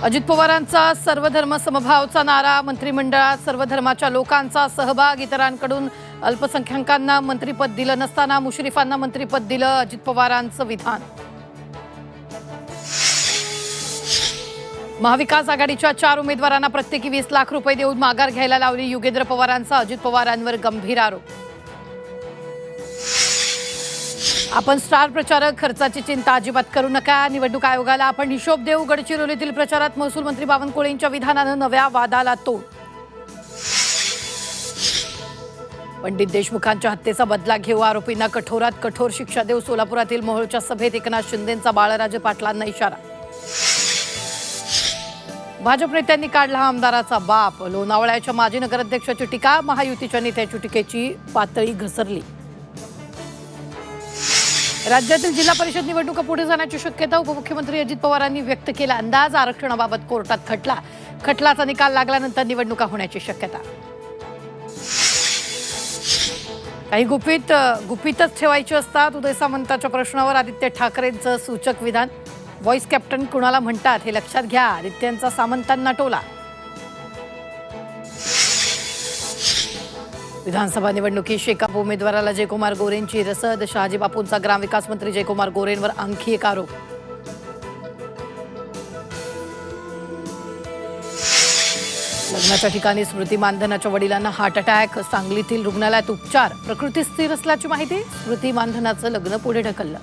अजित पवारांचा सर्वधर्म समभावचा नारा, मंत्रिमंडळात सर्व धर्माच्या लोकांचा सहभाग, इतरांकडून अल्पसंख्याकांना मंत्रिपद दिलं नसताना मुश्रीफांना मंत्रिपद दिलं, अजित पवारांचं विधान. महाविकास आघाडीच्या 4 उमेदवारांना प्रत्येकी 20 लाख रुपये देऊन माघार घ्यायला लावली युगेंद्र पवारांचा, अजित पवारांवर गंभीर आरोप. आपण स्टार प्रचारक, खर्चाची चिंता अजिबात करू नका, निवडणूक आयोगाला आपण हिशोब देऊ. गडचिरोलीतील प्रचारात महसूल मंत्री बावनकुळेंच्या विधानानं नव्या वादाला तोड. पंडित देशमुखांच्या हत्येचा बदला घेऊ, आरोपींना कठोरात कठोर शिक्षा देऊ. सोलापुरातील मोहोळच्या सभेत एकनाथ शिंदेंचा बाळराजे पाटलांना इशारा. भाजप नेत्यांनी काढला आमदाराचा बाप, लोणावळ्याच्या माजी नगराध्यक्षाची टीका. महायुतीच्या नेत्याची टीकेची पातळी घसरली. राज्यातील जिल्हा परिषद निवडणुका पुढे जाण्याची शक्यता, उपमुख्यमंत्री अजित पवारांनी व्यक्त केला अंदाज. आरक्षणाबाबत कोर्टात खटल्याचा निकाल लागल्यानंतर निवडणुका होण्याची शक्यता. काही गुपितच ठेवायची असतात. उदय सामंतांच्या प्रश्नावर आदित्य ठाकरेंचं सूचक विधान. व्हॉइस कॅप्टन कुणाला म्हणतात हे लक्षात घ्या, आदित्यांचा सामंतांना टोला. विधानसभा निवडणुकीत शेकाप उमेदवाराला जयकुमार गोरेंची रसद. शहाजी बापूंचा ग्रामविकास मंत्री जयकुमार गोरेंवर आणखी एक आरोप. लग्नाच्या ठिकाणी स्मृती मानधनाच्या वडिलांना हार्ट अटॅक. सांगलीतील रुग्णालयात उपचार. प्रकृती स्थिर असल्याची माहिती. स्मृती मानधनाचं लग्न पुढे ढकललं.